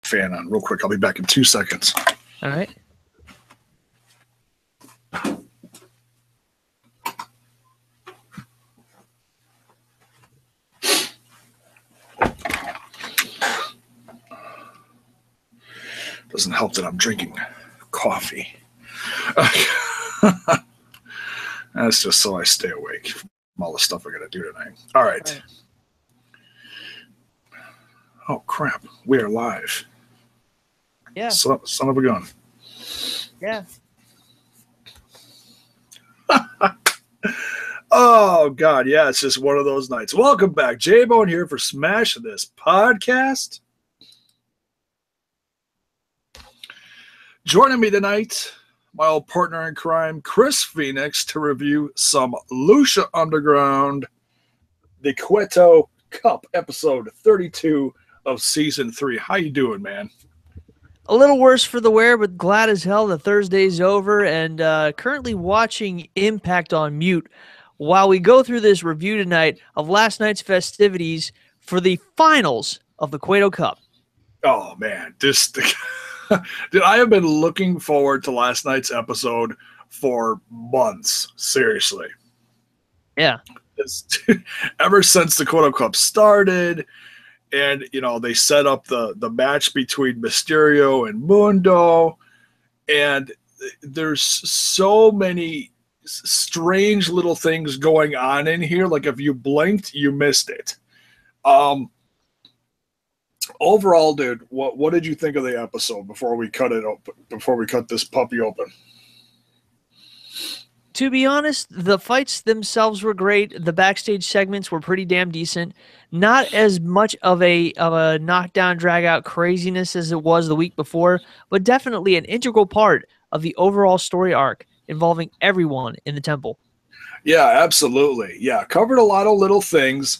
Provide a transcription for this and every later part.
fan on real quick. I'll be back in 2 seconds. All right. Doesn't help that I'm drinking coffee. That's just so I stay awake from all the stuff I got to do tonight. All right. Oh, crap. We are live. Yeah. Son of a gun. Yeah. Oh, God. Yeah, it's just one of those nights. Welcome back. J-Bone here for Smash This Podcast. Joining me tonight, my old partner in crime, Chris Phoenix, to review some Lucha Underground, the Cueto Cup, episode 32 of Season 3. How you doing, man? A little worse for the wear, but glad as hell the Thursday's over, and currently watching Impact on mute while we go through this review tonight of last night's festivities for the finals of the Cueto Cup. Oh, man. Dude, I have been looking forward to last night's episode for months. Seriously. Yeah. Ever since the Cueto Cup started, and, you know, they set up the match between Mysterio and Mundo, and there's so many strange little things going on in here. Like, if you blinked, you missed it. Overall, dude, what did you think of the episode before we cut it open? Before we cut this puppy open? To be honest, the fights themselves were great. The backstage segments were pretty damn decent. Not as much of a knockdown, drag out craziness as it was the week before, but definitely an integral part of the overall story arc involving everyone in the temple. Yeah, absolutely. Yeah, covered a lot of little things.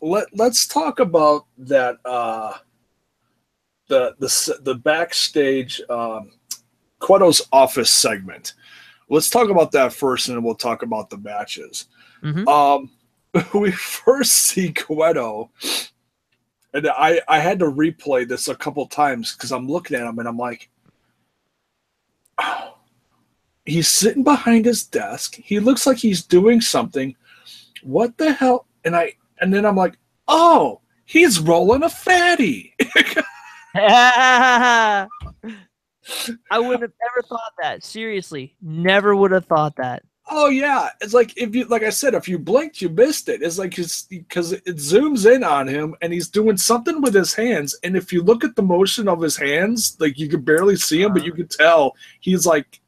Let's talk about that. The backstage Cueto's office segment. Let's talk about that first, and then we'll talk about the matches. Mm-hmm. We first see Cueto, and I had to replay this a couple times because I'm looking at him and I'm like, oh, he's sitting behind his desk. He looks like he's doing something. What the hell? And then I'm like, oh, he's rolling a fatty. I wouldn't have ever thought that. Seriously, never would have thought that. Oh yeah, it's like like I said, if you blinked, you missed it. It's like because it zooms in on him and he's doing something with his hands. And if you look at the motion of his hands, like you could barely see him, but you could tell he's like,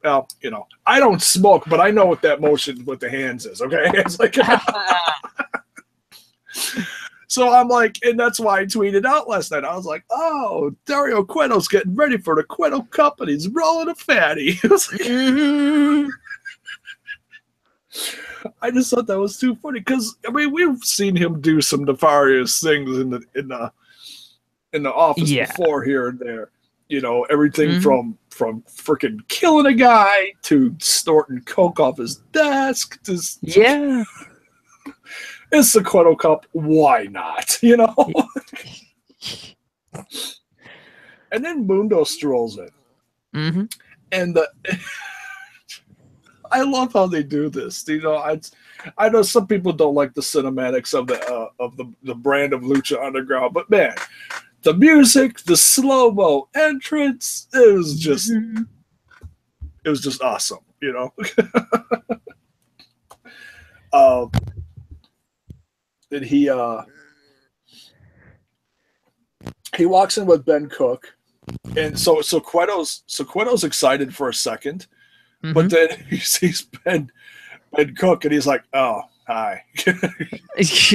well, you know, I don't smoke, but I know what that motion with the hands is. Okay, it's like. So I'm like, and that's why I tweeted out last night. I was like, oh, Dario Cueto's getting ready for the Cueto Cup and he's rolling a fatty. I just thought that was too funny because I mean we've seen him do some nefarious things in the office before here and there. You know, everything from freaking killing a guy to snorting coke off his desk to It's the Cueto Cup. Why not? You know? And then Mundo strolls in. Mm-hmm. And I love how they do this. You know, I know some people don't like the cinematics of the brand of Lucha Underground, but man, the music, the slow-mo entrance, it was just awesome, you know? And he walks in with Ben Cook, and so Cueto's excited for a second, but then he sees Ben Cook, and he's like, "Oh, hi." It's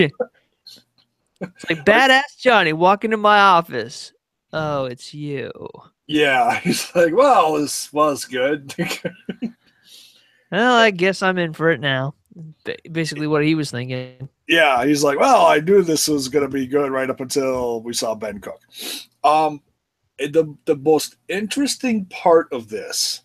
like badass Johnny walking in my office. Oh, it's you. Yeah, he's like, "Well, this was good." Well, I guess I'm in for it now. Basically, what he was thinking. Yeah, he's like, well, I knew this was going to be good right up until we saw Ben Cook. The most interesting part of this,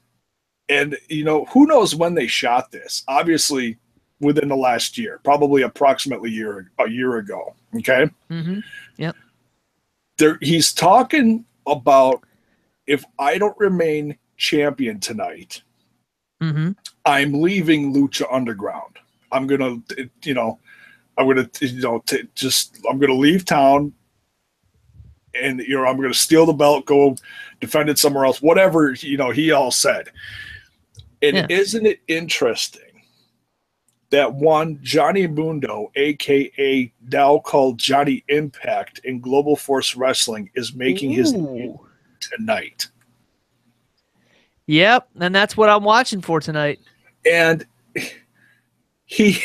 and, you know, who knows when they shot this? Obviously, within the last year, probably approximately a year ago, okay? Mm-hmm. Yep. he's talking about, if I don't remain champion tonight, Mm-hmm. I'm leaving Lucha Underground. I'm gonna, I'm gonna leave town, and I'm gonna steal the belt, go defend it somewhere else. Whatever he all said. And Yeah. isn't it interesting that one Johnny Mundo, aka now called Johnny Impact in Global Force Wrestling, is making his debut Ooh. tonight? Yep, and that's what I'm watching for tonight. And he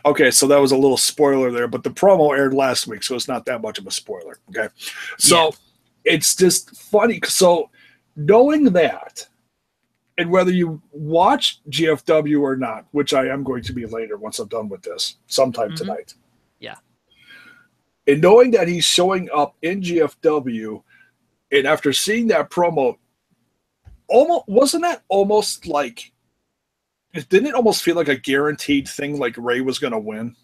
okay, so that was a little spoiler there, but the promo aired last week, so it's not that much of a spoiler. Okay. So it's just funny. So knowing that, and whether you watch GFW or not, which I am going to be later once I'm done with this, sometime tonight. Yeah. And knowing that he's showing up in GFW, and after seeing that promo, wasn't that almost like, didn't it almost feel like a guaranteed thing, like Ray was going to win?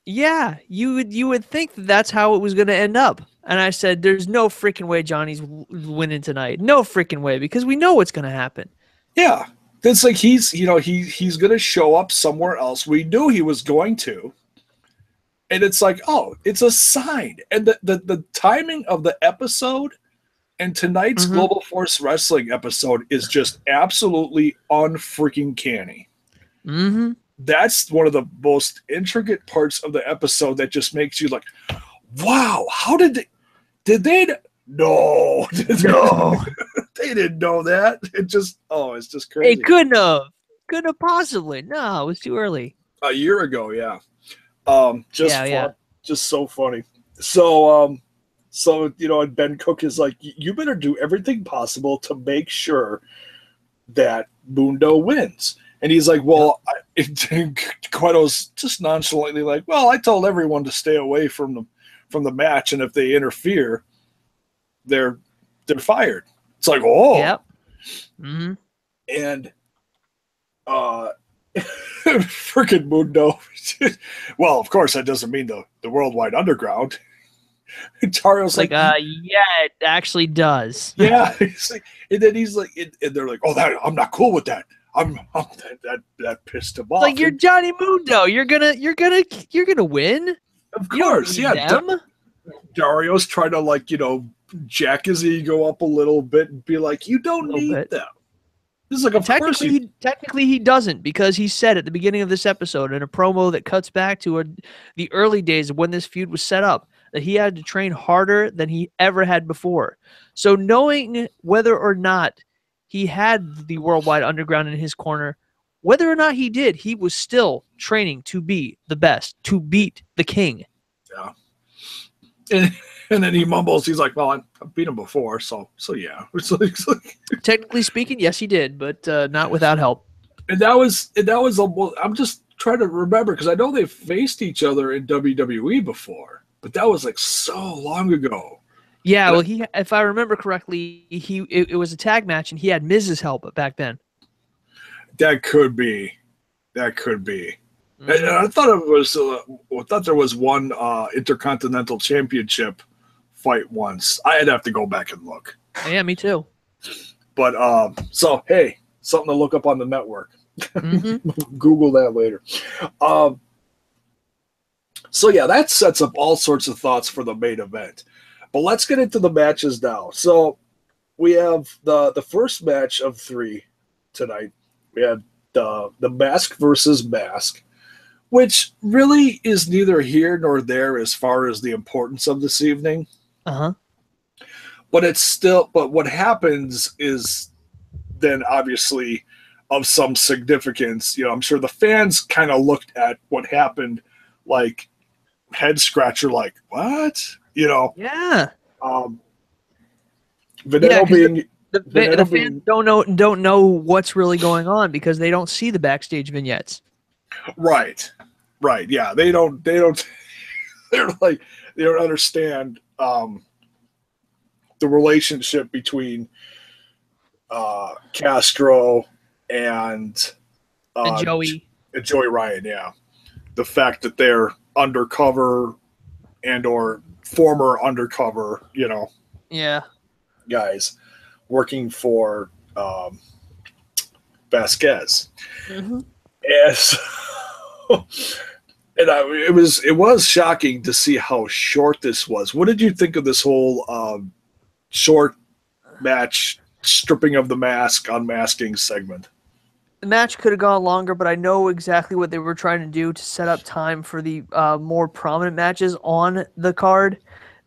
Yeah, you would think that's how it was going to end up. And I said, there's no freaking way Johnny's winning tonight. No freaking way, because we know what's going to happen. Yeah. It's like he's going to show up somewhere else. We knew he was going to. And it's like, oh, it's a sign. And the timing of the episode and tonight's Global Force Wrestling episode is just absolutely unfreaking canny. Mm-hmm. That's one of the most intricate parts of the episode that just makes you like, wow, how did they no. No. They didn't know that. It's just crazy. It couldn't have possibly. No, it was too early. A year ago, yeah. Just so funny. So and Ben Cook is like, you better do everything possible to make sure that Mundo wins. And he's like, well, Cueto's just nonchalantly like, well, I told everyone to stay away from the match, and if they interfere, they're fired. It's like, oh. Yep. Mm-hmm. And freaking Mundo. Well, of course, that doesn't mean the Worldwide Underground. Tario's like, yeah, it actually does. Yeah. And then he's like, and they're like, oh, I'm not cool with that. That pissed him off. Like, you're Johnny Mundo. You're gonna win. Of course, yeah. Dario's trying to jack his ego up a little bit and be like, you don't need them. This is like, technically he doesn't, because he said at the beginning of this episode in a promo that cuts back to the early days of when this feud was set up, that he had to train harder than he ever had before. So knowing whether or not he had the Worldwide Underground in his corner, whether or not he did, he was still training to be the best, to beat the king. Yeah. And then he mumbles, he's like, well, I've beat him before, so yeah. It's like, technically speaking, yes, he did, but not without help. And that was I'm just trying to remember, because I know they've faced each other in WWE before, but that was like so long ago. Yeah, well, if I remember correctly, it was a tag match, and he had Miz's help back then. That could be. Mm-hmm. And I thought there was one Intercontinental Championship fight once. I'd have to go back and look. Yeah, me too. But so hey, something to look up on the network. Mm-hmm. Google that later. So yeah, that sets up all sorts of thoughts for the main event. But let's get into the matches now. So we have the first match of 3 tonight. We have the Mask versus Mask, which really is neither here nor there as far as the importance of this evening. Uh-huh. But what happens is then obviously of some significance. I'm sure the fans kind of looked at what happened like head scratcher, like, what? Yeah. Veneno being the fans don't know what's really going on because they don't see the backstage vignettes. Right. Yeah, they don't they're like, they don't understand the relationship between Castro and Joey Ryan. Yeah, the fact that they're undercover and or former undercover, Yeah. guys working for Vasquez. Mm-hmm. And so, it was shocking to see how short this was. What did you think of this whole short match, stripping of the mask, unmasking segment? The match could have gone longer, but I know exactly what they were trying to do to set up time for the more prominent matches on the card.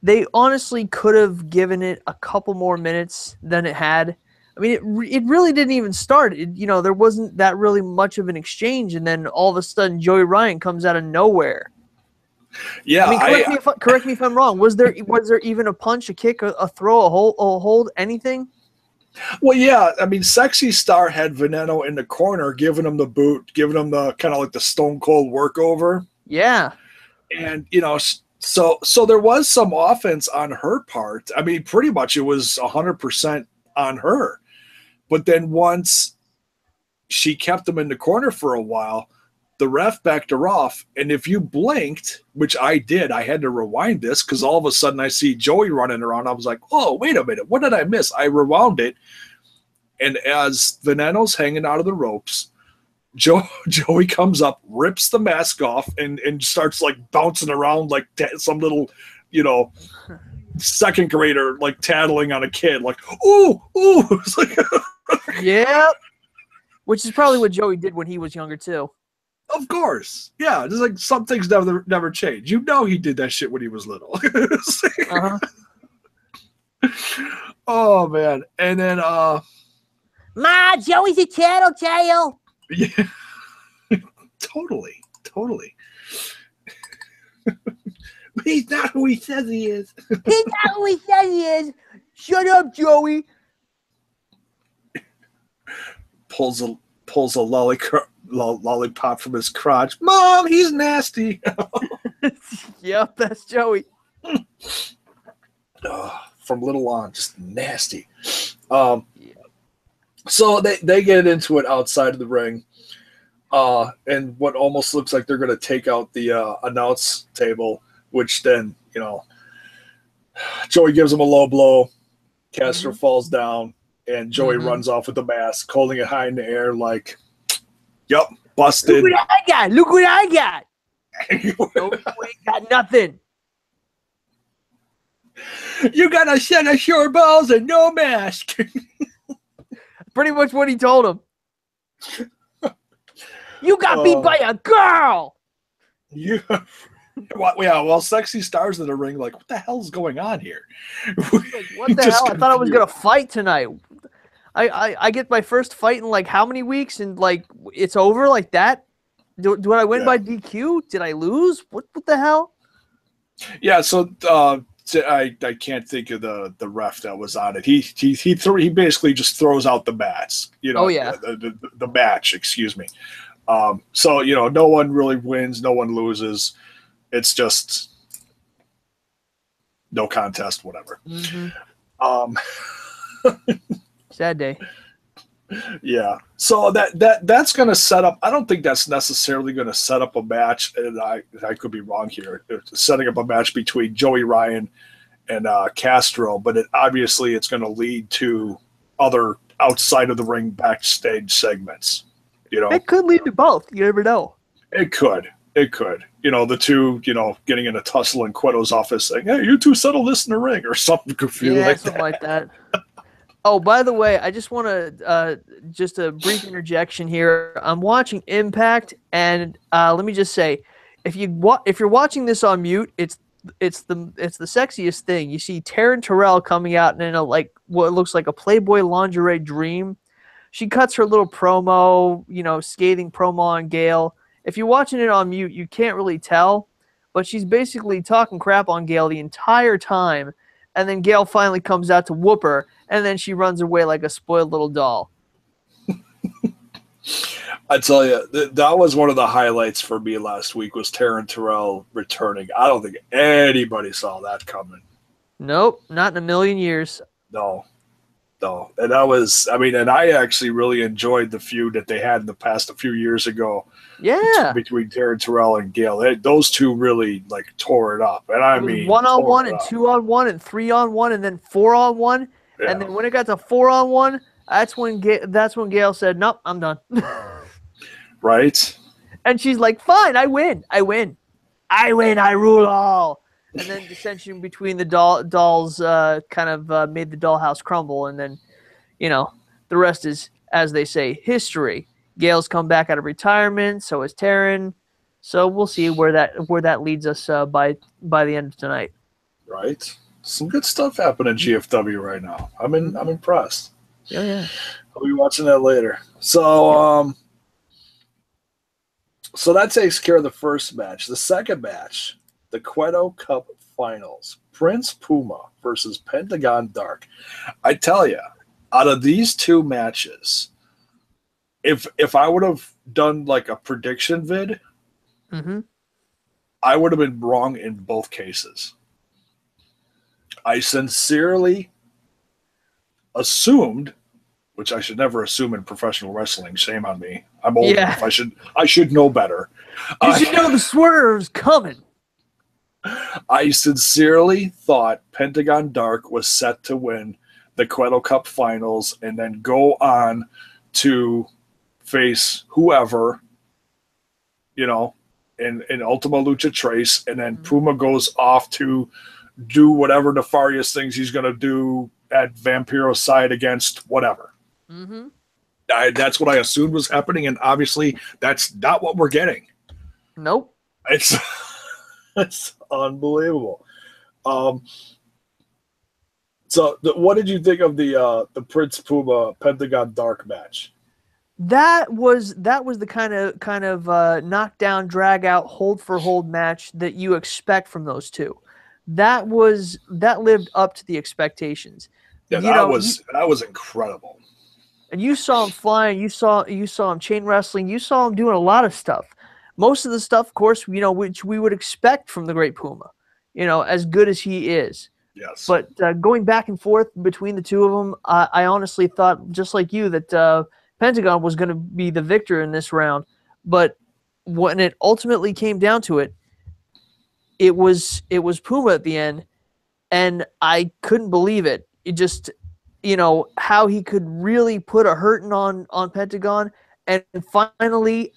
They honestly could have given it a couple more minutes than it had. I mean, it really didn't even start. There wasn't that really much of an exchange, and then all of a sudden, Joey Ryan comes out of nowhere. Yeah, I mean, correct me if I'm wrong. Was there even a punch, a kick, a throw, a hold, anything? well, yeah. I mean, Sexy Star had Veneno in the corner, giving him the boot, giving him the kind of like the Stone Cold workover. Yeah. And so there was some offense on her part. I mean, pretty much it was 100% on her. But then once she kept him in the corner for a while, the ref backed her off. And if you blinked, which I did, I had to rewind this because all of a sudden I see Joey running around. I was like, oh, wait a minute. What did I miss? I rewound it. And as Veneno's hanging out of the ropes, Joey comes up, rips the mask off, and starts like bouncing around like some little, second grader like tattling on a kid, like ooh. It's like, yeah, which is probably what Joey did when he was younger too. Of course, yeah. Just like some things never change. He did that shit when he was little. Uh-huh. Oh man, and then Ma, Joey's a tattletale. Yeah. Totally. He's not who he says he is. He's not who he says he is. Shut up, Joey. Pulls a lollipop from his crotch. Mom, he's nasty. Yep, that's Joey. From little on, just nasty. So they get into it outside of the ring. And what almost looks like they're going to take out the announce table, which then, Joey gives him a low blow. Castro falls down, and Joey runs off with the mask, holding it high in the air like, yup, busted. Look what I got. No, you ain't got nothing. You got a set of short balls and no mask. Pretty much what he told him. You got beat by a girl. Yeah. Well, Sexy Star's in the ring. Like, what the hell's going on here? Like, what the hell? I thought I was gonna fight tonight. I get my first fight in like how many weeks, and like it's over like that. Do I win by DQ? Did I lose? What the hell? Yeah. So I can't think of the ref that was on it. He basically just throws out the match. Oh yeah. The match. Excuse me. So no one really wins, no one loses. It's just no contest, whatever. Sad day. Yeah. So that's going to set up. I don't think that's necessarily going to set up a match, and I could be wrong here. It's setting up a match between Joey Ryan and Castro, but obviously it's going to lead to other outside of the ring backstage segments. It could lead to both. You never know. It could. The two, getting in a tussle in Cueto's office saying, hey, you two settle this in the ring or something goofy like that. Oh, by the way, I just want to just a brief interjection here. I'm watching Impact, and let me just say, if you're watching this on mute, it's the sexiest thing. You see Taryn Terrell coming out in what looks like a Playboy lingerie dream. She cuts her little promo, scathing promo on Gail. If you're watching it on mute, you can't really tell, but she's basically talking crap on Gail the entire time, and then Gail finally comes out to whoop her, and then she runs away like a spoiled little doll. I tell you, that was one of the highlights for me last week was Taryn Terrell returning. I don't think anybody saw that coming. Nope, not in a million years. No. though. And that was, I mean, and I actually really enjoyed the feud that they had in the past a few years ago Yeah. between Taryn Terrell and Gail. Those two really like tore it up. And I It was mean, 1-on-1 tore it and up. 2-on-1 and 3-on-1 and then 4-on-1. Yeah. And then when it got to 4-on-1, that's when Gail said, "Nope, I'm done." Right? And she's like, "Fine, I win. I win. I win. I rule all." And then dissension between the dolls kind of made the dollhouse crumble. And then, the rest is, as they say, history. Gail's come back out of retirement. So is Taryn. So we'll see where that leads us by the end of tonight. Right? Some good stuff happening in GFW right now. I'm impressed. Oh yeah. I'll be watching that later. So so that takes care of the first match. The second match, the Cueto Cup Finals. Prince Puma versus Pentagon Dark. I tell you, out of these two matches, if I would have done like a prediction vid, I would have been wrong in both cases. I sincerely assumed, which I should never assume in professional wrestling. Shame on me. I'm old enough. I should know better. You should know the swerve's coming. I sincerely thought Pentagon Dark was set to win the Cueto Cup Finals and then go on to face whoever, in Ultima Lucha Trace, and then Puma goes off to do whatever nefarious things he's going to do at Vampiro's side against whatever. That's what I assumed was happening, and obviously that's not what we're getting. Nope. It's unbelievable. So what did you think of the Prince Puma Pentagon Dark match? That was the kind of knockdown, drag out, hold for hold match that you expect from those two. That lived up to the expectations. Yeah, that was incredible. And you saw him flying, you saw him chain wrestling, you saw him doing a lot of stuff. Most of the stuff, of course, which we would expect from the Great Puma, as good as he is. Yes. But going back and forth between the two of them, I honestly thought, just like you, that Pentagon was going to be the victor in this round. But when it ultimately came down to it, it was Puma at the end, and I couldn't believe it. It just, how he could really put a hurting on Pentagon, and finally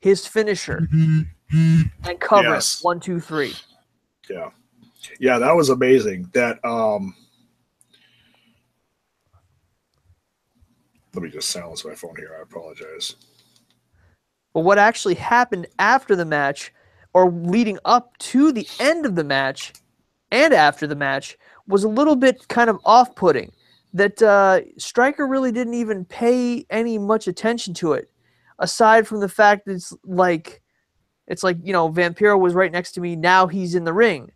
his finisher and cover it. 1, 2, 3. Yeah, that was amazing. That let me just silence my phone here. I apologize. But what actually happened after the match, or leading up to the end of the match and after the match, was a little bit kind of off-putting. That Stryker really didn't even pay any much attention to it, aside from the fact that it's like Vampiro was right next to me. Now he's in the ring.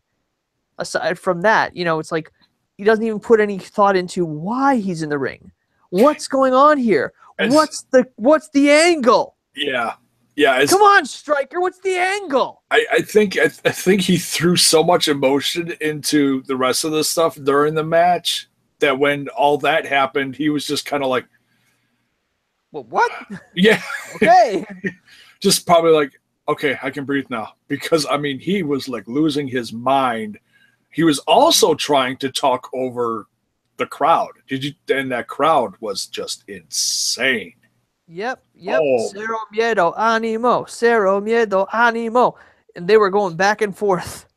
Aside from that, it's like he doesn't even put any thought into why he's in the ring. What's going on here? What's the angle? Yeah. Come on, Stryker. What's the angle? I think he threw so much emotion into the rest of the stuff during the match that when all that happened, he was just kind of like, well, what? Yeah. Okay. Just probably like, okay, I can breathe now. Because, I mean, he was like losing his mind. He was also trying to talk over the crowd. And that crowd was just insane. Yep. Oh. Cero miedo, animo. Cero miedo, animo. And they were going back and forth.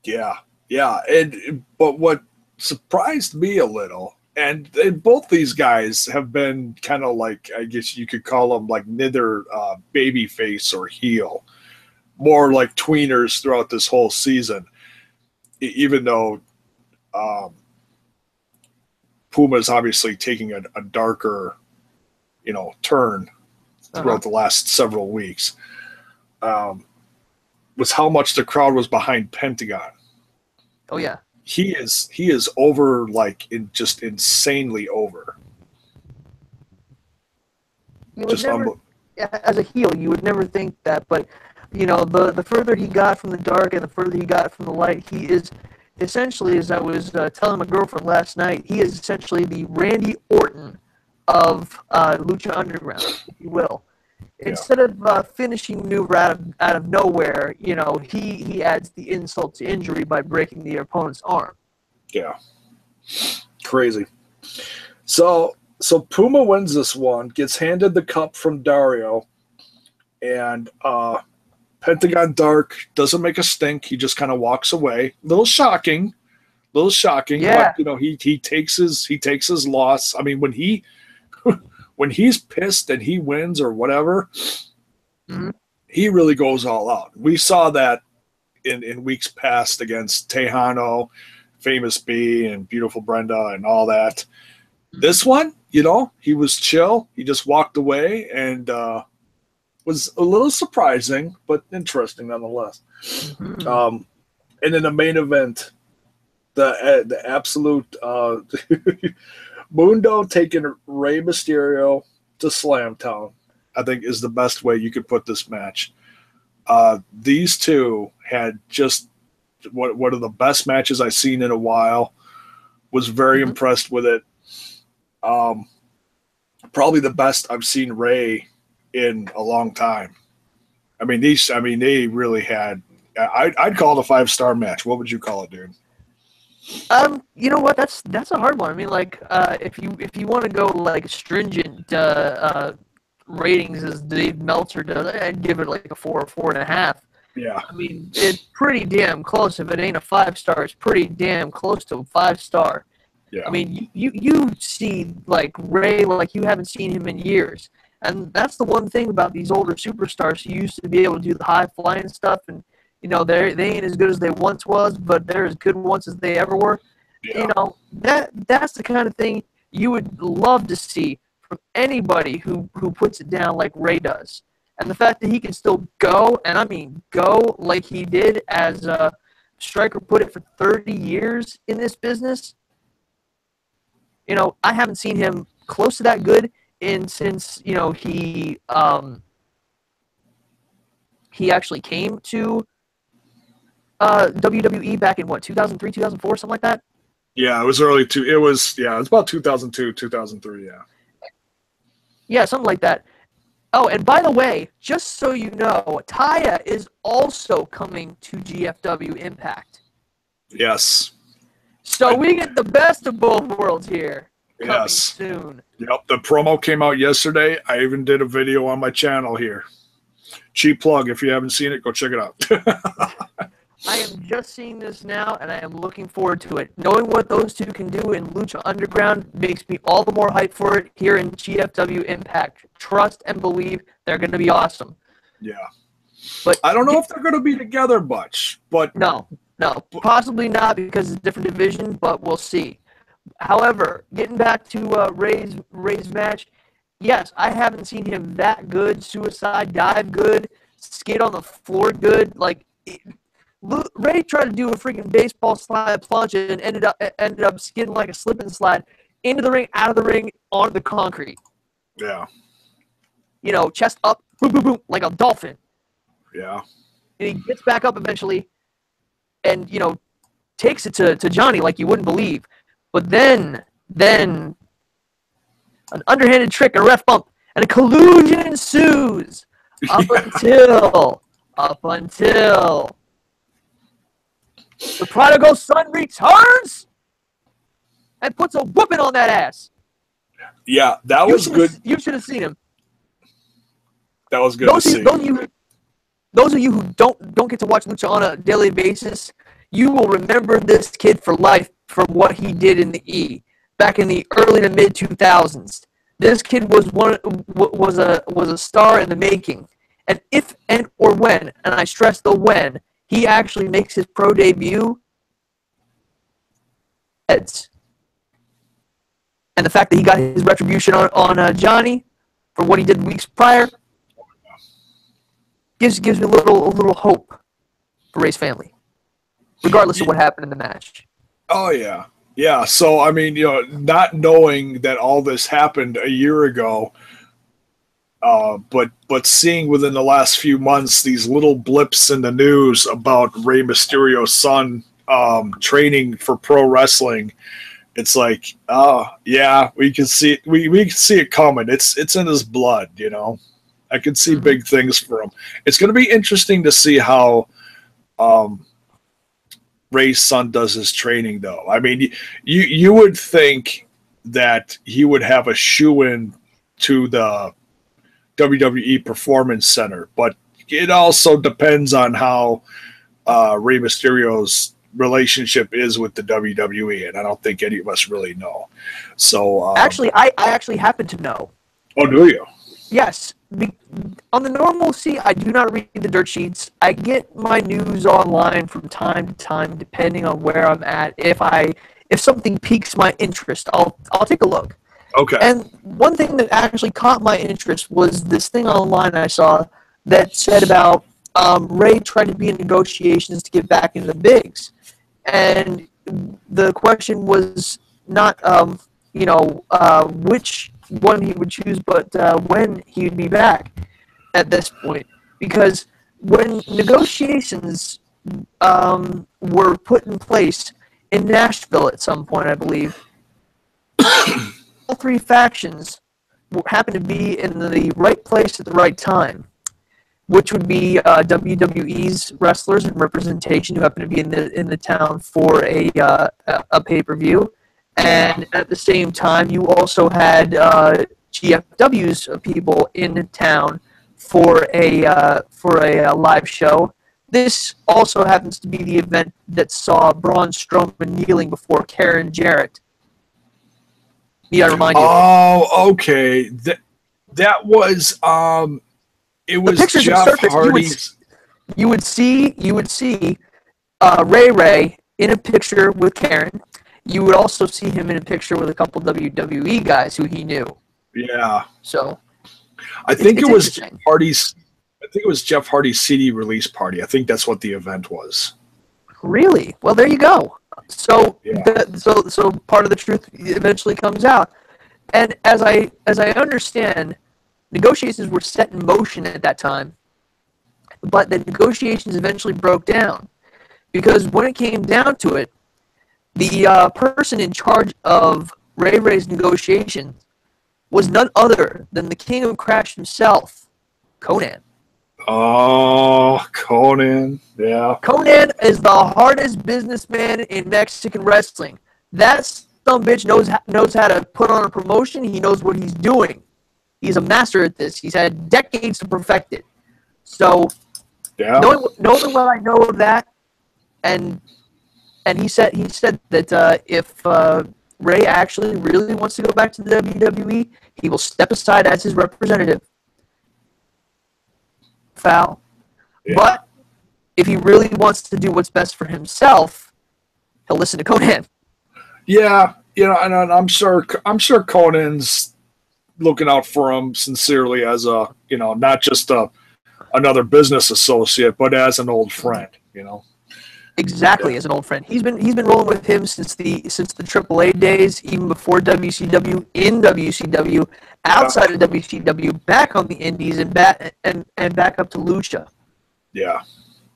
Yeah. But what surprised me a little, and both these guys have been kind of like, I guess you could call them like neither baby face or heel, more like tweeners throughout this whole season, even though Puma's obviously taking a darker, turn throughout the last several weeks, was how much the crowd was behind Pentagon. Oh yeah. He is over, like, just insanely over. As a heel, you would never think that, but the further he got from the dark and the further he got from the light, he is essentially, as I was telling my girlfriend last night, he is essentially the Randy Orton of Lucha Underground, if you will. Yeah. Instead of finishing maneuver out of nowhere, he adds the insult to injury by breaking the opponent's arm. Yeah. Crazy. So Puma wins this one, gets handed the cup from Dario, and Pentagon Dark doesn't make a stink. He just kind of walks away. Little shocking, Yeah. but he takes his loss. I mean, when he's pissed and he wins or whatever, Mm-hmm. he really goes all out. We saw that in weeks past against Tejano, Famous B, and Beautiful Brenda, and all that. This one, he was chill. He just walked away and was a little surprising, but interesting nonetheless. Mm-hmm. And in the main event, the absolute Mundo taking Rey Mysterio to Slamtown, I think is the best way you could put this match. These two had just one of the best matches I've seen in a while. Was very impressed with it. Probably the best I've seen Rey in a long time. I mean, they really had. I'd call it a 5-star match. What would you call it, dude? You know what? That's a hard one. I mean, like, if you want to go like stringent ratings as Dave Meltzer does, I'd give it like a 4 or 4.5. Yeah. I mean, it's pretty damn close. If it ain't a 5-star, it's pretty damn close to a 5-star. Yeah. I mean, you see like Rey like you haven't seen him in years, and that's the one thing about these older superstars who used to be able to do the high flying stuff, and they ain't as good as they once was, but they're as good once as they ever were. Yeah. That's the kind of thing you would love to see from anybody who puts it down like Rey does. And the fact that he can still go, and I mean go like he did, as Stryker put it, for 30 years in this business. I haven't seen him close to that good since he actually came to WWE back in 2003, 2004, something like that. Yeah, it was early too. It was about 2002, 2003. Yeah. Yeah, something like that. Oh, and by the way, just so you know, Taya is also coming to GFW Impact. Yes. So we get the best of both worlds here. Coming soon. Yep. The promo came out yesterday. I even did a video on my channel here. Cheap plug. If you haven't seen it, go check it out. I am just seeing this now, and I am looking forward to it. Knowing what those two can do in Lucha Underground makes me all the more hyped for it here in GFW Impact. Trust and believe they're going to be awesome. Yeah. But I don't know if they're going to be together much, but No, possibly not because it's a different division, but we'll see. However, getting back to Rey's match, yes, I haven't seen him that good. Suicide dive good, skid on the floor good. Like Rey tried to do a freaking baseball slide plunge and ended up skidding like a slip and slide into the ring, out of the ring, onto the concrete. Yeah. Chest up, boom, boom, boom, like a dolphin. Yeah. And he gets back up eventually, and takes it to Johnny like you wouldn't believe. But then an underhanded trick, a ref bump, and a collusion ensues up until the prodigal son returns and puts a whooping on that ass. Yeah, that was good. You should have seen him. That was good to see. Those of you who don't get to watch Lucha on a daily basis, you will remember this kid for life from what he did in the E back in the early to mid 2000s. This kid was a star in the making, and if and or when, and I stress the when, he actually makes his pro debut, and the fact that he got his retribution on Johnny for what he did weeks prior gives me a little hope for Rey's family, regardless of what happened in the match. Oh yeah. Yeah, so I mean, not knowing that all this happened a year ago, but seeing within the last few months these little blips in the news about Rey Mysterio's son training for pro wrestling, it's like, oh yeah, we can see it. We can see it coming. It's in his blood, you know. I can see big things for him. It's going to be interesting to see how Ray's son does his training, though. I mean, you would think that he would have a shoe-in to the WWE Performance Center, but it also depends on how Rey Mysterio's relationship is with the WWE, and I don't think any of us really know. So Actually, I actually happen to know. Oh, do you? Yes. On the normalcy, I do not read the dirt sheets. I get my news online from time to time, depending on where I'm at. If something piques my interest, I'll take a look. Okay. And one thing that actually caught my interest was this thing online I saw that said about Ray tried to be in negotiations to get back into the bigs, and the question was not which one he would choose, but when he would be back at this point. Because when negotiations were put in place in Nashville at some point, I believe, all three factions happened to be in the right place at the right time, which would be WWE's wrestlers and representation who happen to be in the town for a pay-per-view. And at the same time, you also had GFW's people in town for a live show. This also happens to be the event that saw Braun Strowman kneeling before Karen Jarrett. Yeah, I remind you. Oh, okay. That was it was Jeff Hardy's. You would see Ray in a picture with Karen. You would also see him in a picture with a couple WWE guys who he knew. Yeah. So, I think it was Hardy's. I think it was Jeff Hardy's CD release party. I think that's what the event was. Really? Well, there you go. So, yeah. So part of the truth eventually comes out. And as I understand, negotiations were set in motion at that time, but the negotiations eventually broke down because when it came down to it, the person in charge of Ray's negotiations was none other than the King of Crash himself, Conan. Oh, Conan. Yeah. Conan is the hardest businessman in Mexican wrestling. That some bitch knows how to put on a promotion. He knows what he's doing. He's a master at this. He's had decades to perfect it. So, knowing what I know of that, and he said that if Ray actually really wants to go back to the WWE, he will step aside as his representative. Foul. Yeah. But if he really wants to do what's best for himself, he'll listen to Conan. Yeah, and I'm sure Conan's looking out for him sincerely as a, not just another business associate, but as an old friend, Exactly, as an old friend. He's been rolling with him since the AAA days, even before WCW, in WCW, outside of WCW, back on the Indies, and back up to Lucha. Yeah.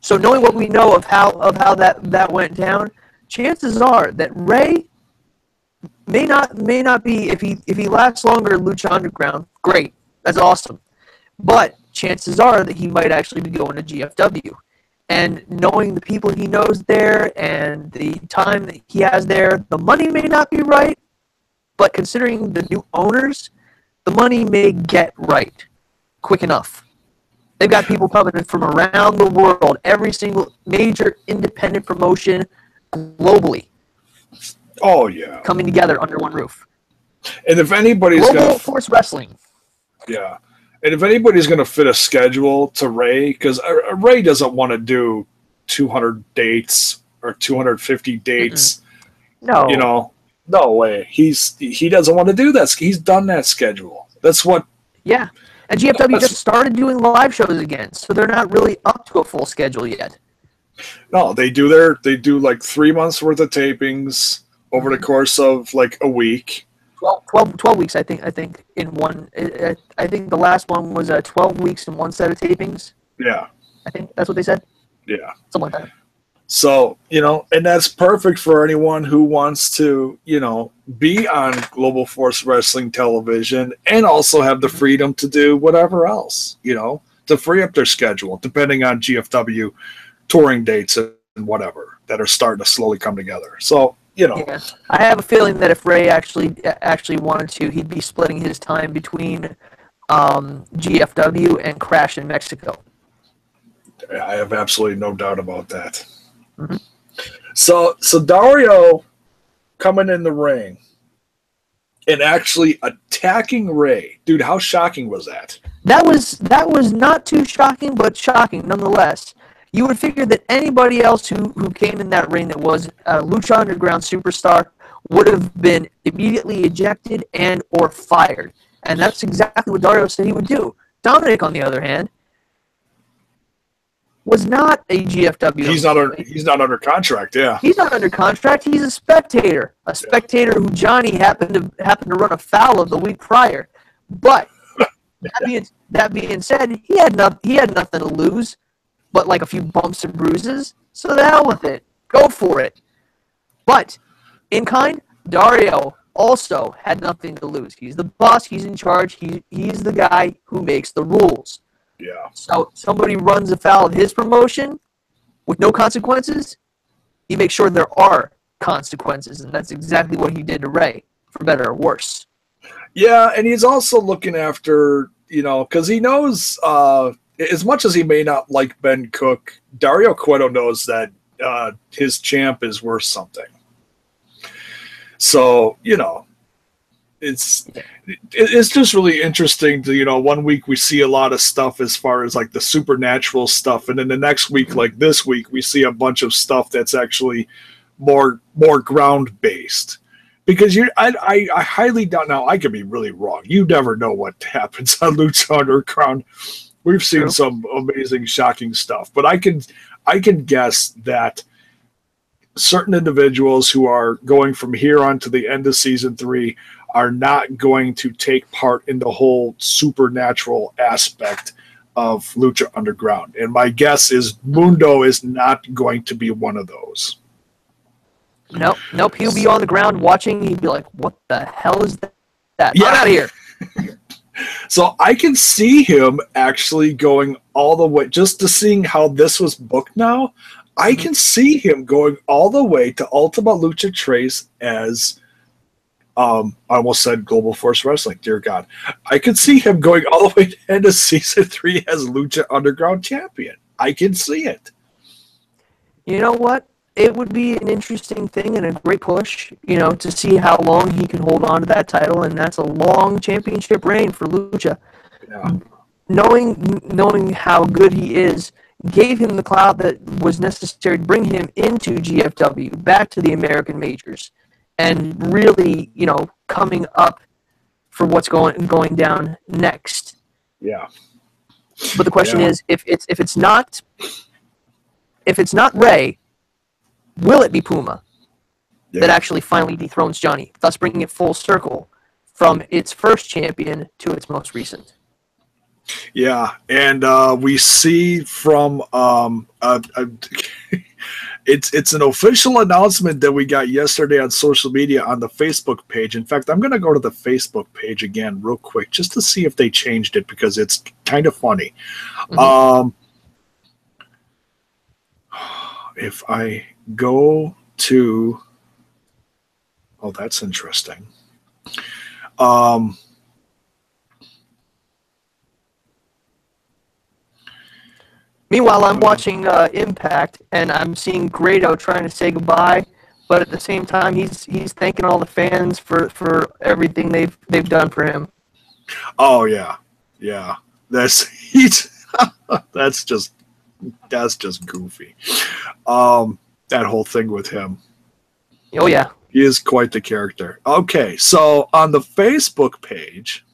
So knowing what we know of how that went down, chances are that Ray may not be, if he lasts longer in Lucha Underground, great, that's awesome. But chances are that he might actually be going to GFW. And knowing the people he knows there and the time that he has there, the money may not be right, but considering the new owners, the money may get right quick enough. They've got people coming from around the world, every single major independent promotion globally. Oh, yeah. Coming together under one roof. And if anybody's Global Force Wrestling. Yeah. And if anybody's going to fit a schedule to Ray, because Ray doesn't want to do 200 dates or 250 dates. Mm-mm. No. No way. He doesn't want to do that. He's done that schedule. That's what. Yeah. And GFW just started doing live shows again, so they're not really up to a full schedule yet. No, they do like 3 months worth of tapings over the course of like a week. 12 weeks, I think in one. I think the last one was 12 weeks in one set of tapings. Yeah. I think that's what they said. Yeah. Something like that. So, and that's perfect for anyone who wants to, be on Global Force Wrestling television and also have the freedom to do whatever else, to free up their schedule, depending on GFW touring dates and whatever that are starting to slowly come together. So, Yeah. I have a feeling that if Ray actually wanted to, he'd be splitting his time between GFW and Crash in Mexico. I have absolutely no doubt about that. Mm-hmm. So Dario coming in the ring and actually attacking Ray. Dude, how shocking was that? That was not too shocking, but shocking nonetheless. You would figure that anybody else who came in that ring that was a Lucha Underground superstar would have been immediately ejected and or fired. And that's exactly what Dario said he would do. Dominic, on the other hand, was not a GFW. He's not under contract, yeah. He's not under contract. He's a spectator. A spectator who Johnny happened to run afoul of the week prior. But that being said, he had nothing to lose but like a few bumps and bruises. So the hell with it. Go for it. But in kind, Dario also had nothing to lose. He's the boss. He's in charge. He's the guy who makes the rules. Yeah. So somebody runs afoul of his promotion with no consequences, he makes sure there are consequences, and that's exactly what he did to Ray, for better or worse. Yeah, and he's also looking after, because he knows, as much as he may not like Ben Cook, Dario Cueto knows that his champ is worth something. So, it's just really interesting to, 1 week we see a lot of stuff as far as like the supernatural stuff, and then the next week, like this week, we see a bunch of stuff that's actually more ground based. Because I highly doubt, now I could be really wrong. You never know what happens on Lucha Underground. We've seen some amazing, shocking stuff, but I can guess that certain individuals who are going from here on to the end of season 3 are not going to take part in the whole supernatural aspect of Lucha Underground. And my guess is Mundo is not going to be one of those. Nope. He'll be on the ground watching. He'd be like, what the hell is that? Yeah. I'm out of here. So I can see him actually going all the way, just to seeing how this was booked now, I can see him going all the way to Ultima Lucha Tres as, I almost said Global Force Wrestling, dear God. I could see him going all the way to the end of season 3 as Lucha Underground champion. I can see it. You know what? It would be an interesting thing and a great push, to see how long he can hold on to that title, and that's a long championship reign for Lucha. Yeah. Knowing how good he is gave him the clout that was necessary to bring him into GFW, back to the American majors, and really, coming up for what's going down next. Yeah. But the question is, if it's not Ray, will it be Puma that actually finally dethrones Johnny, thus bringing it full circle from its first champion to its most recent? Yeah, and we see from it's an official announcement that we got yesterday on social media on the Facebook page. In fact, I'm going to go to the Facebook page again real quick just to see if they changed it, because it's kind of funny. Mm-hmm. If I go to, oh, that's interesting. Meanwhile, I'm watching Impact, and I'm seeing Grado trying to say goodbye, but at the same time, he's thanking all the fans for everything they've done for him. Oh yeah. That's just goofy. That whole thing with him. Oh yeah. He is quite the character. Okay, so on the Facebook page,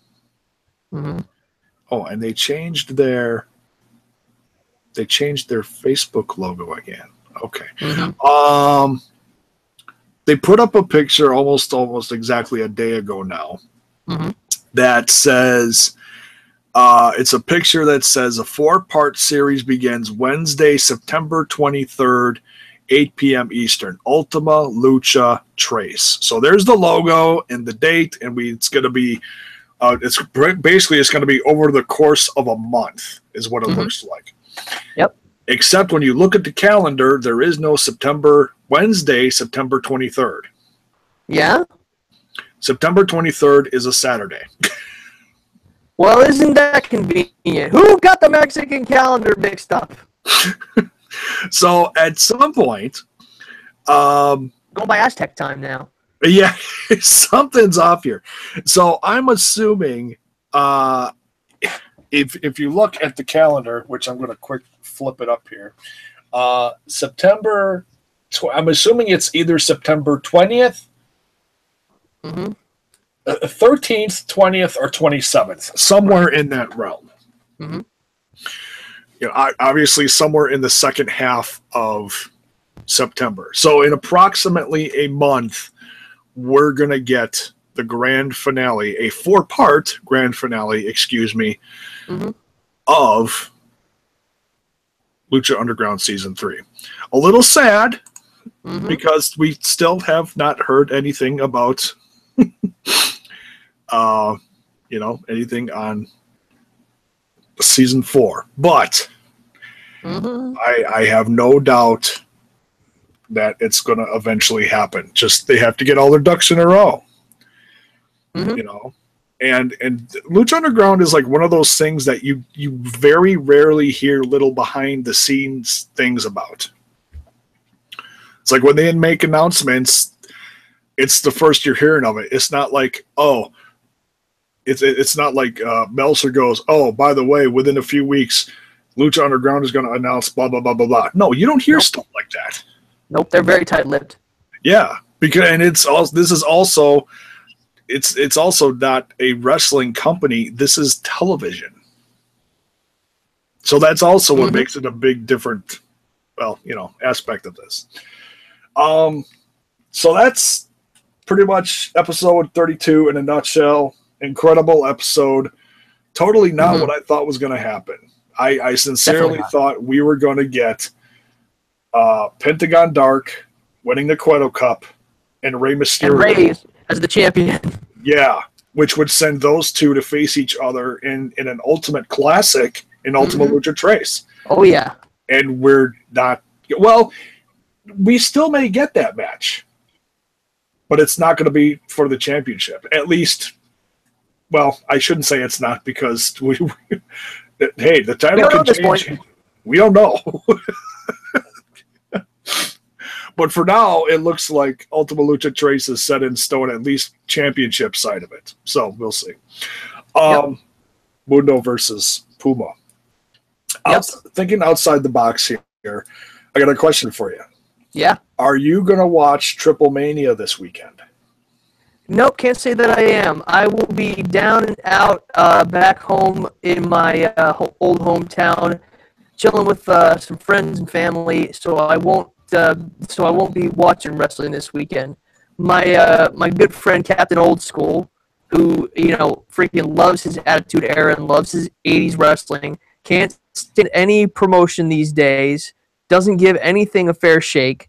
oh, and they changed their Facebook logo again. Okay. They put up a picture almost exactly a day ago now that says, it's a picture that says a 4-part series begins Wednesday, September 23rd 8 p.m. Eastern. Ultima Lucha Trace. So there's the logo and the date, and it's going to be it's going to be over the course of a month is what it looks like. Yep. Except when you look at the calendar, there is no Wednesday, September 23rd. Yeah? September 23rd is a Saturday. Well, isn't that convenient? Who got the Mexican calendar mixed up? So at some point, going by Aztec time now. Yeah, something's off here. So I'm assuming if you look at the calendar, which I'm going to quick flip it up here, I'm assuming it's either September 20th, 13th, 20th, or 27th, somewhere in that realm. Mm-hmm. You know, obviously somewhere in the second half of September. So in approximately a month, we're going to get the grand finale, a 4-part grand finale, of Lucha Underground Season 3. A little sad because we still have not heard anything about, anything on Season 4. But I have no doubt that it's going to eventually happen. Just they have to get all their ducks in a row. And Lucha Underground is like one of those things that you very rarely hear little behind the scenes things about. It's like when they make announcements, it's the first you're hearing of it. It's not like, it's not like Meltzer goes, oh, by the way, within a few weeks, Lucha Underground is going to announce blah, blah, blah, blah, blah. No, you don't hear stuff like that. Nope, they're very tight-lipped. Yeah, it's also not a wrestling company. This is television. So that's also what makes it a big different, aspect of this. So that's pretty much episode 32 in a nutshell. Incredible episode. Totally not what I thought was going to happen. I sincerely thought we were going to get Pentagon Dark winning the Cueto Cup and Rey Mysterio. And Rey as the champion. Yeah, which would send those two to face each other in an Ultimate Classic in Ultima Lucha Trace. Oh, yeah. And we're not... Well, we still may get that match, but it's not going to be for the championship. At least... Well, I shouldn't say it's not because hey, the title can change. We don't know. But for now, it looks like Ultima Lucha Trace is set in stone, at least championship side of it. So we'll see. Mundo versus Puma. Thinking outside the box here, I got a question for you. Yeah. Are you going to watch Triple Mania this weekend? Nope, can't say that I am. I will be down and out back home in my old hometown, chilling with some friends and family. So I won't be watching wrestling this weekend. My good friend Captain Old School, who freaking loves his Attitude Era and loves his '80s wrestling, can't stand any promotion these days, doesn't give anything a fair shake,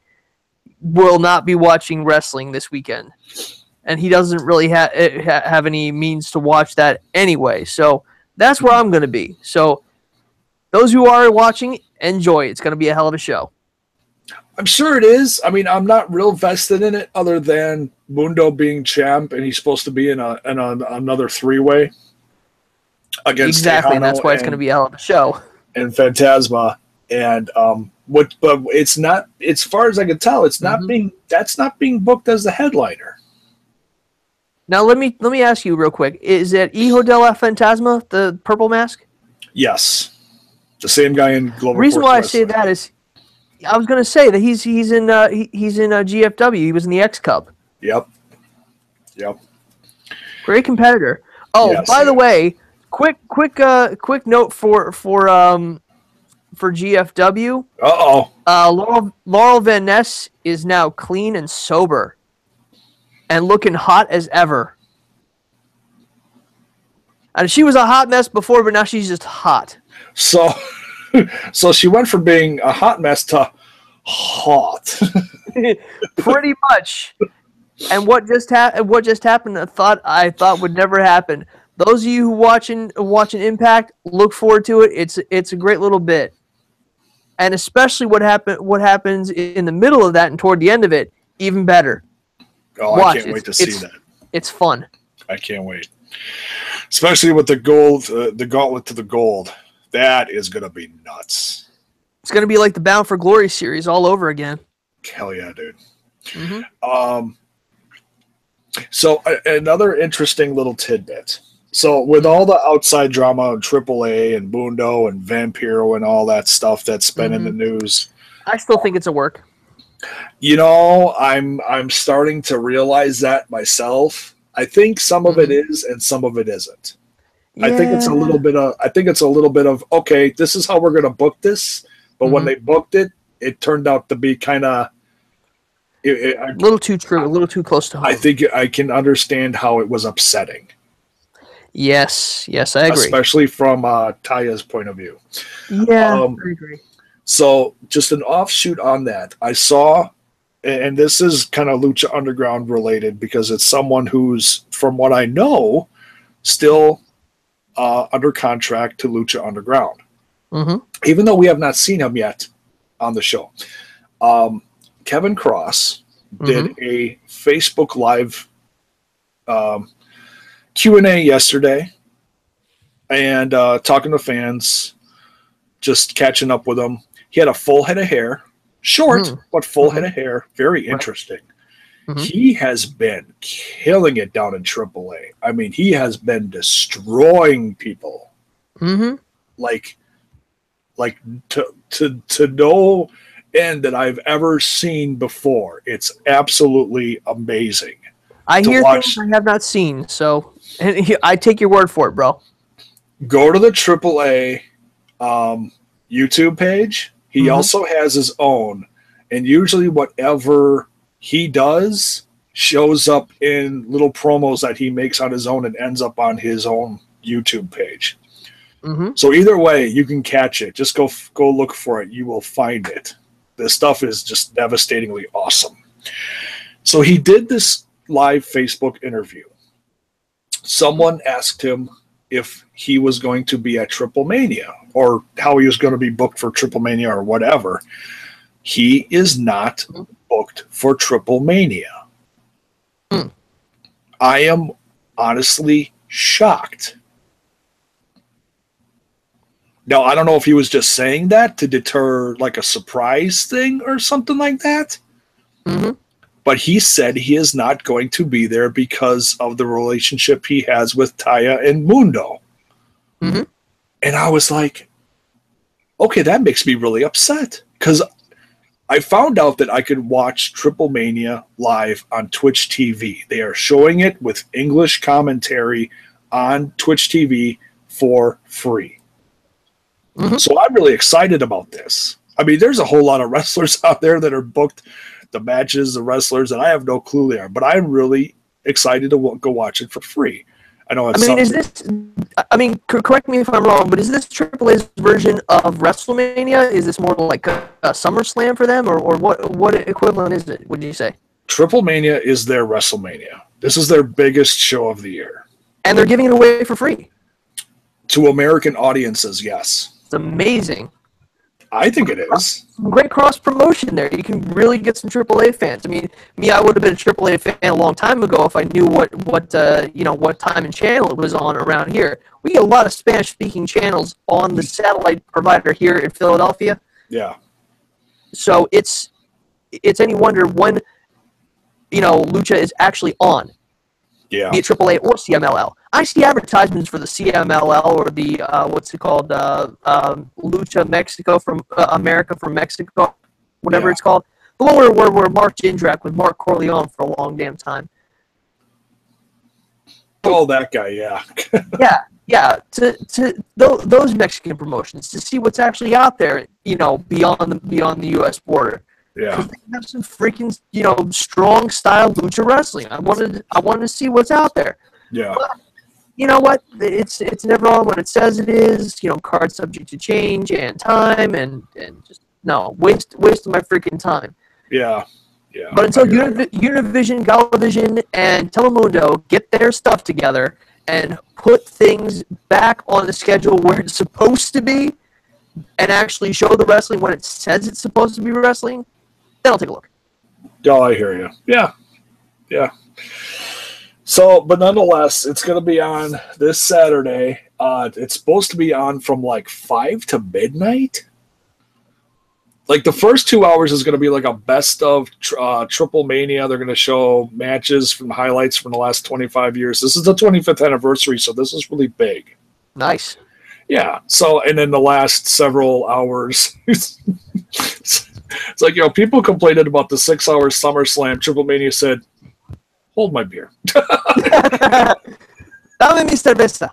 will not be watching wrestling this weekend. And he doesn't really have any means to watch that anyway. So that's where I'm going to be. So those who are watching, enjoy. It's going to be a hell of a show. I'm sure it is. I mean, I'm not real vested in it other than Mundo being champ, and he's supposed to be in another 3-way against Exactly, Tejano, and that's why it's going to be a hell of a show. And Phantasma. And but it's not, as far as I can tell, it's not that's not being booked as the headliner. Now let me ask you real quick: is it Hijo de la Fantasma, the purple mask? Yes, the same guy in Global. The reason why I say that is, I was going to say that he's in GFW. He was in the X Cup. Yep. Great competitor. Oh, yes, by the way, quick note for GFW. Laurel Van Ness is now clean and sober, and looking hot as ever. And she was a hot mess before, but now she's just hot. So she went from being a hot mess to hot. Pretty much. And what just happened? I thought would never happen. Those of you who watching Impact, look forward to it. It's a great little bit, and especially what happens in the middle of that and toward the end of it, even better. Oh, I can't wait to see that. It's fun. I can't wait, especially with the gold, the gauntlet to the gold. That is going to be nuts. It's going to be like the Bound for Glory series all over again. Hell yeah, dude. Mm-hmm. So another interesting little tidbit. So with all the outside drama of AAA and Mundo and Vampiro and all that stuff that's been in the news, I still think it's a work. You know, I'm starting to realize that myself. I think some of it is and some of it isn't. Yeah. I think it's a little bit of okay, this is how we're going to book this, but when they booked it, it turned out to be kind of a little too true, a little too close to home. I think I can understand how it was upsetting. Yes, I agree. Especially from Taya's point of view. Yeah, I agree. So just an offshoot on that, I saw, and this is kind of Lucha Underground related because it's someone who's, from what I know, still under contract to Lucha Underground. Even though we have not seen him yet on the show. Kevin Cross did a Facebook Live Q&A yesterday and talking to fans, just catching up with them. He had a full head of hair, short, but full head of hair. Very interesting. He has been killing it down in AAA. I mean, he has been destroying people. Like to no end that I've ever seen before. It's absolutely amazing. I hear things I have not seen, so I take your word for it, bro. Go to the AAA YouTube page. He also has his own, and usually whatever he does shows up in little promos that he makes on his own and ends up on his own YouTube page. So either way, you can catch it. Just go look for it. You will find it. This stuff is just devastatingly awesome. So he did this live Facebook interview. Someone asked him if he was going to be at Triple Mania or how he was going to be booked for Triple Mania or whatever. He is not booked for Triple Mania. I am honestly shocked. Now, I don't know if he was just saying that to deter like a surprise thing or something like that. But he said he is not going to be there because of the relationship he has with Taya and Mundo. And I was like, okay, that makes me really upset. Because I found out that I could watch Triple Mania live on Twitch TV. They are showing it with English commentary on Twitch TV for free. So I'm really excited about this. I mean, there's a whole lot of wrestlers out there that are booked, the matches, the wrestlers, and I have no clue they are. But I'm really excited to go watch it for free. I know. Correct me if I'm wrong, but is this AAA's version of WrestleMania? Is this more like a SummerSlam for them, or what equivalent is it? Would you say? Triple Mania is their WrestleMania. This is their biggest show of the year, and they're giving it away for free to American audiences. Yes. It's amazing. I think it is. Some great cross promotion there. You can really get some AAA fans. I mean, I would have been a AAA fan a long time ago if I knew what time and channel it was on around here. We get a lot of Spanish speaking channels on the satellite provider here in Philadelphia. Yeah. So it's any wonder when Lucha is actually on. Yeah. Be it AAA or CMLL. I see advertisements for the CMLL or the Lucha Mexico from America from Mexico, whatever it's called. The one where Mark Jindrak with Mark Corleone for a long damn time. Oh, that guy, yeah. yeah. To those Mexican promotions to see what's actually out there, beyond the U.S. border. Yeah, they have some freaking strong style lucha wrestling. I wanted to see what's out there. Yeah, but you know what? It's never on when it says it is. Cards subject to change and time and just No, waste of my freaking time. Yeah. But until Univision, Galavision, and Telemundo get their stuff together and put things back on the schedule where it's supposed to be, and actually show the wrestling when it says it's supposed to be wrestling, then I'll take a look. Oh, I hear you. Yeah. So, but nonetheless, it's going to be on this Saturday. It's supposed to be on from like 5 to midnight. Like the first 2 hours is going to be like a best of Triple Mania. They're going to show matches from highlights from the last 25 years. This is the 25th anniversary, so this is really big. Nice. Yeah. So, and then the last several hours, it's like, people complained about the 6-hour SummerSlam. Triple Mania said, hold my beer. Dame mi cerveza.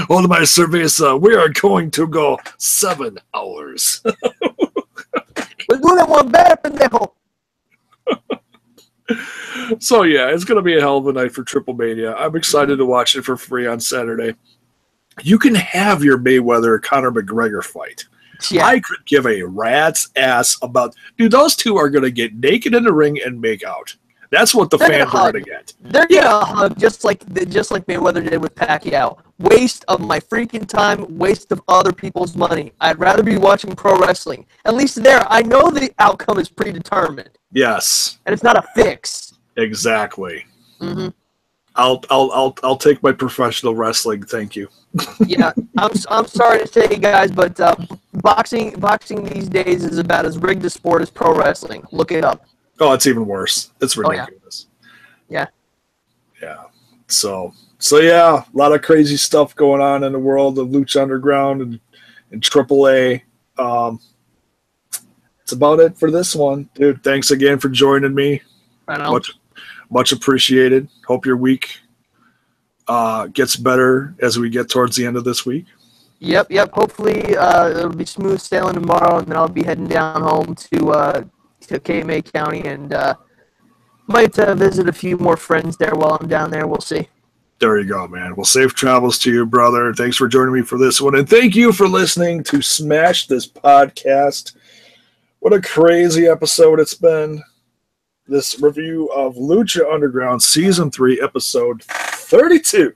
Hold my cerveza. We are going to go 7 hours. We'll do that one better, pendejo. So, yeah, it's going to be a hell of a night for Triple Mania. I'm excited to watch it for free on Saturday. You can have your Mayweather-Conor McGregor fight. Yeah. I could give a rat's ass about... Dude, those two are going to get naked in the ring and make out. That's what the fans are going to get. They're going to hug just like Mayweather did with Pacquiao. Waste of my freaking time, waste of other people's money. I'd rather be watching pro wrestling. At least there, I know the outcome is predetermined. Yes. And it's not a fix. Exactly. Mm-hmm. I'll take my professional wrestling. Thank you. Yeah, I'm sorry to say, guys, but boxing these days is about as rigged a sport as pro wrestling. Look it up. Oh, it's even worse. It's ridiculous. Yeah. So yeah, a lot of crazy stuff going on in the world of Lucha Underground and AAA. It's about it for this one, dude. Thanks again for joining me. Right on. Much appreciated. Hope your week gets better as we get towards the end of this week. Yep. Hopefully it'll be smooth sailing tomorrow, and then I'll be heading down home to KMA County and might visit a few more friends there while I'm down there. We'll see. There you go, man. Well, safe travels to you, brother. Thanks for joining me for this one. And thank you for listening to Smash This Podcast. What a crazy episode it's been. This review of Lucha Underground Season 3, Episode 32.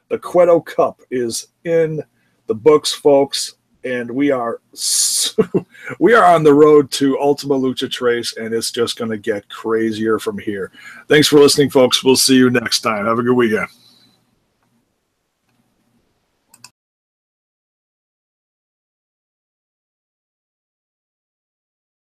The Cueto Cup is in the books, folks, and we are on the road to Ultima Lucha Trace, and it's just going to get crazier from here. Thanks for listening, folks. We'll see you next time. Have a good weekend.